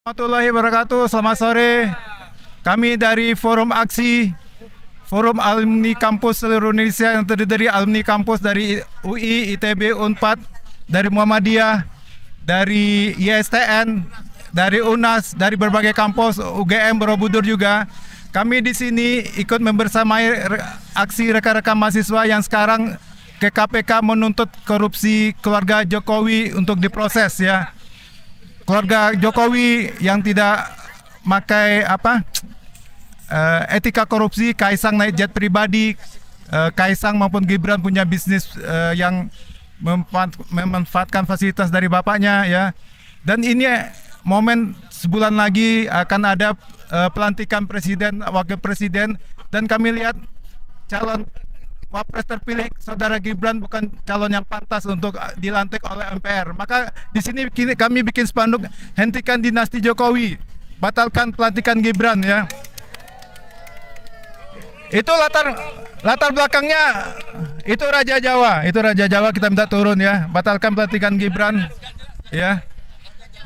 Warahmatullahi wabarakatuh. Selamat sore. Kami dari Forum Aksi, Forum Alumni Kampus seluruh Indonesia yang terdiri dari alumni kampus dari UI, ITB, Unpad, dari Muhammadiyah, dari ISTN, dari UNAS, dari berbagai kampus, UGM, Borobudur juga. Kami di sini ikut membersamai aksi rekan-rekan mahasiswa yang sekarang ke KPK menuntut korupsi keluarga Jokowi untuk diproses ya. Keluarga Jokowi yang tidak pakai etika korupsi, Kaisang naik jet pribadi, Kaisang maupun Gibran punya bisnis yang memanfaatkan fasilitas dari bapaknya ya. Dan ini momen sebulan lagi akan ada pelantikan presiden, wakil presiden, dan kami lihat calon Wapres terpilih saudara Gibran bukan calon yang pantas untuk dilantik oleh MPR. Maka di sini kami bikin spanduk, hentikan dinasti Jokowi, batalkan pelantikan Gibran ya. Itu latar belakangnya, itu Raja Jawa kita minta turun ya, batalkan pelantikan Gibran ya.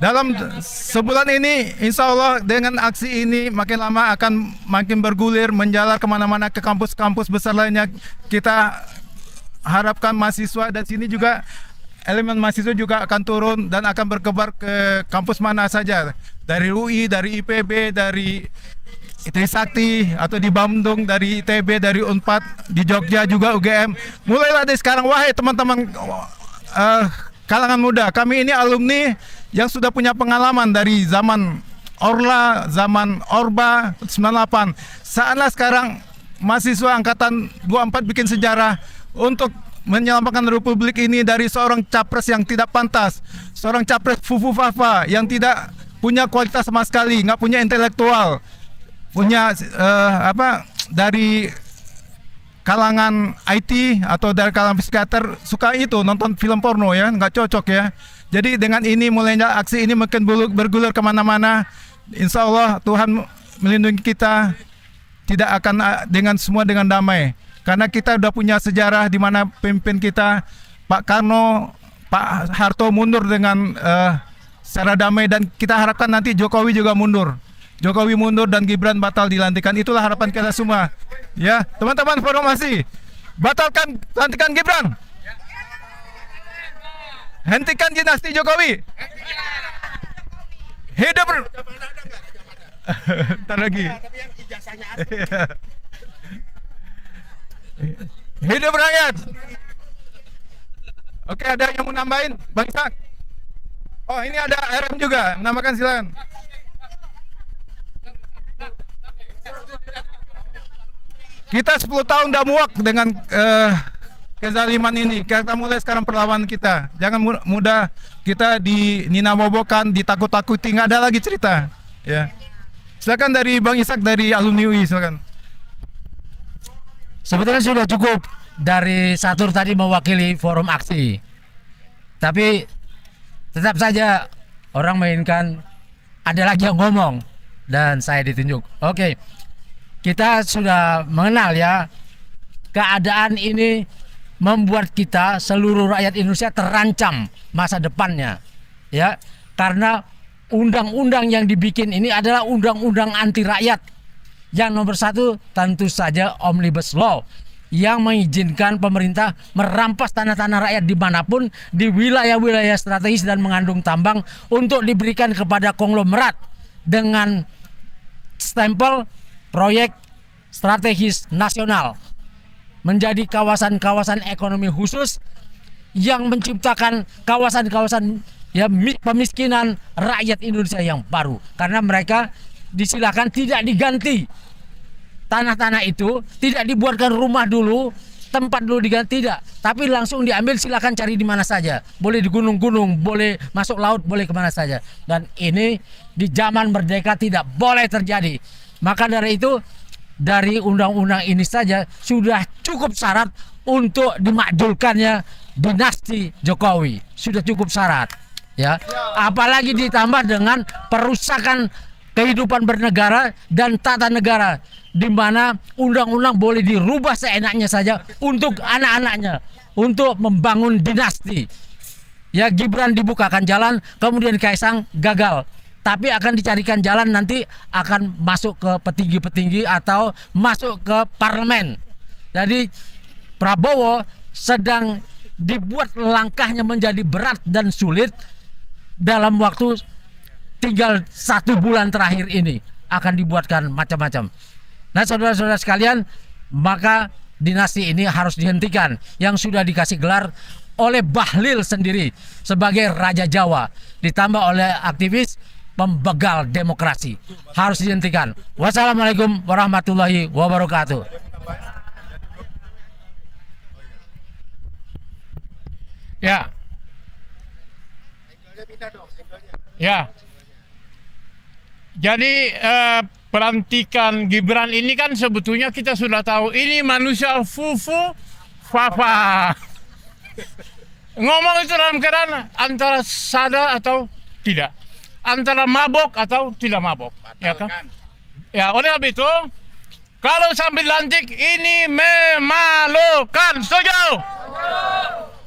Dalam sebulan ini, insya Allah dengan aksi ini makin lama akan makin bergulir, menjalar kemana-mana ke kampus-kampus besar lainnya. Kita harapkan mahasiswa dan sini juga elemen mahasiswa juga akan turun dan akan berkebar ke kampus mana saja. Dari UI, dari IPB, dari Trisakti atau di Bandung, dari ITB, dari Unpad, di Jogja juga UGM. Mulailah dari sekarang, wahai teman-teman kalangan muda, kami ini alumni yang sudah punya pengalaman dari zaman Orla, zaman Orba 98. Saatnya sekarang mahasiswa angkatan 24 bikin sejarah untuk menyelamatkan republik ini dari seorang capres yang tidak pantas, seorang capres fufu fafa yang tidak punya kualitas sama sekali, nggak punya intelektual, punya dari kalangan IT atau dari kalangan psikiater suka itu nonton film porno ya, nggak cocok ya. Jadi dengan ini mulainya aksi ini makin bergulir kemana-mana. Insya Allah Tuhan melindungi kita, tidak akan semua dengan damai. Karena kita sudah punya sejarah di mana pemimpin kita Pak Karno, Pak Harto mundur dengan secara damai, dan kita harapkan nanti Jokowi juga mundur. Jokowi mundur dan Gibran batal dilantikan. Itulah harapan kita semua. Ya, teman-teman formasi, batalkan pelantikan Gibran. Hentikan dinasti Jokowi. Hidup. Ntar lagi. Hidup rakyat. Oke, ada yang mau nambahin? Bang Isak. Oh, ini ada RM juga. Namakan silakan. Kita 10 tahun udah muak dengan kezaliman ini. Kita mulai sekarang perlawanan kita. Jangan mudah kita dininabobokan, ditakut-takuti, nggak ada lagi cerita. Ya. Silakan dari Bang Isak dari alumni UI, silakan. Sebetulnya sudah cukup dari Satur tadi mewakili forum aksi. Tapi tetap saja orang mainkan, ada lagi yang ngomong dan saya ditunjuk. Oke. Kita sudah mengenal ya, keadaan ini membuat kita seluruh rakyat Indonesia terancam masa depannya ya, karena undang-undang yang dibikin ini adalah undang-undang anti rakyat. Yang nomor satu tentu saja Omnibus Law yang mengizinkan pemerintah merampas tanah-tanah rakyat dimanapun di wilayah-wilayah strategis dan mengandung tambang untuk diberikan kepada konglomerat dengan stempel proyek strategis nasional, menjadi kawasan-kawasan ekonomi khusus yang menciptakan kawasan-kawasan ya pemiskinan rakyat Indonesia yang baru, karena mereka disilakan tidak diganti tanah-tanah itu, tidak dibuatkan rumah dulu, tempat dulu diganti, tidak, tapi langsung diambil, silakan cari di mana saja, boleh di gunung-gunung, boleh masuk laut, boleh kemana saja. Dan ini di zaman merdeka tidak boleh terjadi. Maka dari itu, dari undang-undang ini saja sudah cukup syarat untuk dimakjulkannya dinasti Jokowi. Sudah cukup syarat ya. Apalagi ditambah dengan perusakan kehidupan bernegara dan tata negara, di mana undang-undang boleh dirubah seenaknya saja untuk anak-anaknya, untuk membangun dinasti. Ya, Gibran dibukakan jalan, kemudian Kaisang gagal tapi akan dicarikan jalan nanti akan masuk ke petinggi-petinggi atau masuk ke parlemen. Jadi Prabowo sedang dibuat langkahnya menjadi berat dan sulit dalam waktu tinggal 1 bulan terakhir ini akan dibuatkan macam-macam. Nah, saudara-saudara sekalian, maka dinasti ini harus dihentikan yang sudah dikasih gelar oleh Bahlil sendiri sebagai Raja Jawa, ditambah oleh aktivis pembegal demokrasi. Harus dihentikan. Wassalamualaikum warahmatullahi wabarakatuh. Ya. Ya. Jadi pelantikan Gibran ini kan sebetulnya kita sudah tahu ini manusia fufu fafa. Ngomong itu dalam keadaan antara sadar atau tidak, antara mabok atau tidak mabok, ya kan? Ya, oleh sebab itu, kalau sambil lantik ini memalukan, setuju?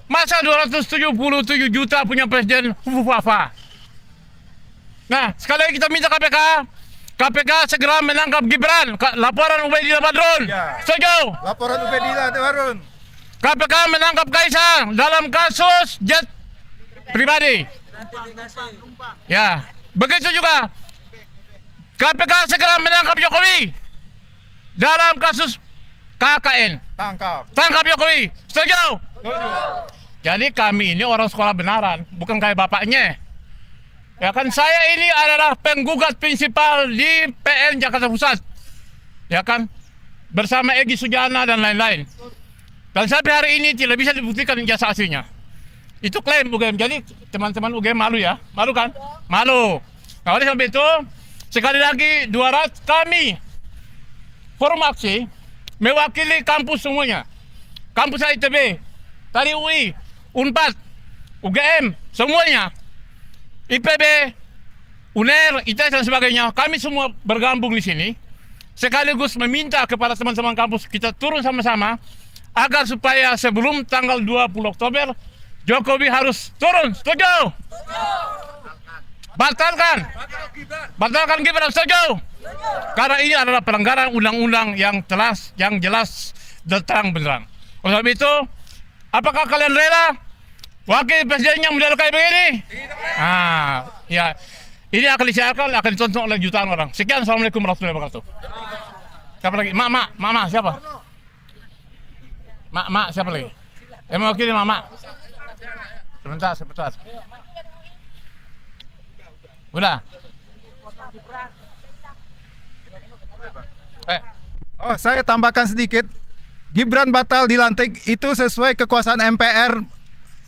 Masa 277 juta punya presiden fufu fafa? Nah, sekali lagi kita minta KPK segera menangkap Gibran. Laporan Ubaidillah Badrun. Ya. Setuju? Laporan Ubaidillah Badrun. KPK menangkap Kaisang dalam kasus jet pribadi. Ya, begitu juga KPK segera menangkap Jokowi dalam kasus KKN. Tangkap Jokowi. Setuju? Jadi kami ini orang sekolah benaran, bukan kayak bapaknya. Ya kan, saya ini adalah penggugat prinsipal di PN Jakarta Pusat. Ya kan, bersama Egy Sujana dan lain-lain. Dan sampai hari ini tidak bisa dibuktikan ijazah aslinya. Itu klaim UGM. Jadi teman-teman UGM malu ya? Malu kan? Malu. Nah, oleh sebab itu, sekali lagi 200 kami Forum Aksi mewakili kampus semuanya. Kampus ITB, tadi UI, Unpad, UGM, semuanya. IPB, UNER, ITS dan sebagainya. Kami semua bergabung di sini. Sekaligus meminta kepada teman-teman kampus kita turun sama-sama agar supaya sebelum tanggal 20 Oktober Jokowi harus turun. Setuju? Batalkan Gibran. Setuju? Karena ini adalah pelanggaran undang-undang yang jelas dan terang benderang. Oleh sebab itu, apakah kalian rela wakil presiden yang model kayak begini? Ya. Ini akan disiarkan, akan ditonton oleh jutaan orang. Sekian, assalamualaikum warahmatullahi wabarakatuh. Siapa lagi? Mama, siapa? Mak, siapa lagi? Mewakili Mama. Sebentar. Udah. Saya tambahkan sedikit. Gibran batal dilantik itu sesuai kekuasaan MPR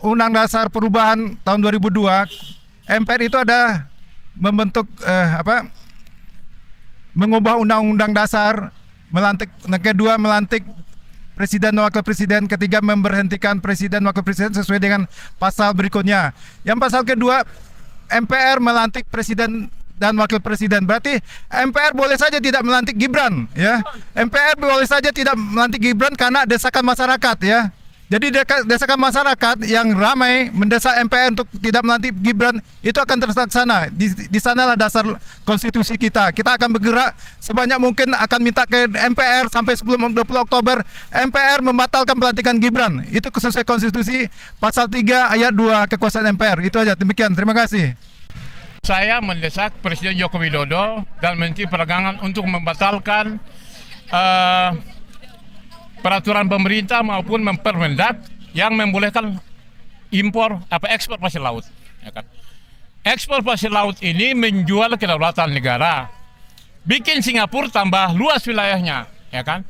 Undang Dasar Perubahan tahun 2002. MPR itu ada membentuk mengubah undang-undang dasar, melantik, kedua melantik presiden dan wakil presiden, ketiga memberhentikan presiden wakil presiden sesuai dengan pasal berikutnya. Yang pasal kedua, MPR melantik presiden dan wakil presiden. Berarti MPR boleh saja tidak melantik Gibran, ya. MPR boleh saja tidak melantik Gibran karena desakan masyarakat, ya. Jadi desakan masyarakat yang ramai mendesak MPR untuk tidak melantik Gibran itu akan terlaksana. Di sanalah dasar konstitusi kita. Kita akan bergerak sebanyak mungkin, akan minta ke MPR sampai sebelum 20 Oktober MPR membatalkan pelantikan Gibran. Itu sesuai konstitusi pasal 3 ayat 2 kekuasaan MPR. Itu aja. Demikian. Terima kasih. Saya mendesak Presiden Joko Widodo dan Menteri Perdagangan untuk membatalkan peraturan pemerintah maupun Permendak yang membolehkan ekspor pasir laut, ya kan? Ekspor pasir laut ini menjual kedaulatan negara, bikin Singapura tambah luas wilayahnya, ya kan?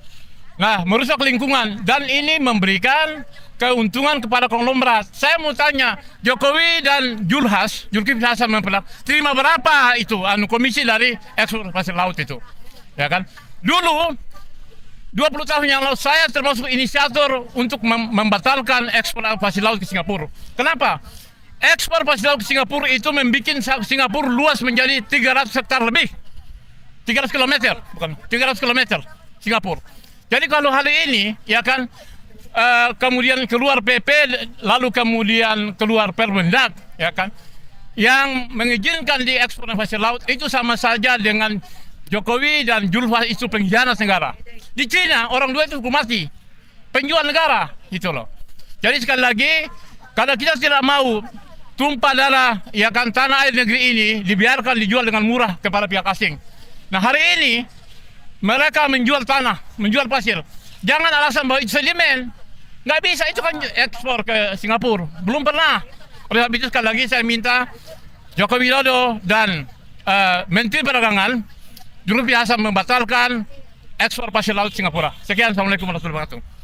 Nah, merusak lingkungan dan ini memberikan keuntungan kepada konglomerat. Saya mau tanya, Jokowi dan Zulkifli Hasan terima berapa itu komisi dari ekspor pasir laut itu, ya kan? Dulu 20 tahun yang lalu saya termasuk inisiator untuk membatalkan ekspor pasir laut ke Singapura. Kenapa? Ekspor pasir laut ke Singapura itu membuat Singapura luas menjadi 300 hektar lebih. 300 km, bukan 300 km Singapura. Jadi kalau hal ini, ya kan, kemudian keluar PP, lalu kemudian keluar Permendak, ya kan, yang mengizinkan diekspor pasir laut itu sama saja dengan Jokowi dan Julfas itu pengkhianat negara. Di Cina orang dua itu hukum mati, penjual negara gitu loh. Jadi sekali lagi, kalau kita tidak mau tumpah darah ya kan tanah air negeri ini dibiarkan dijual dengan murah kepada pihak asing. Nah hari ini mereka menjual tanah, menjual pasir. Jangan alasan bahwa itu sedimen. Nggak bisa, itu kan ekspor ke Singapura. Belum pernah. Oleh sebab itu sekali lagi saya minta Joko Widodo dan Menteri Perdagangan Zulkifli Hasan membatalkan ekspor pasir laut Singapura. Sekian, Assalamualaikum warahmatullahi wabarakatuh.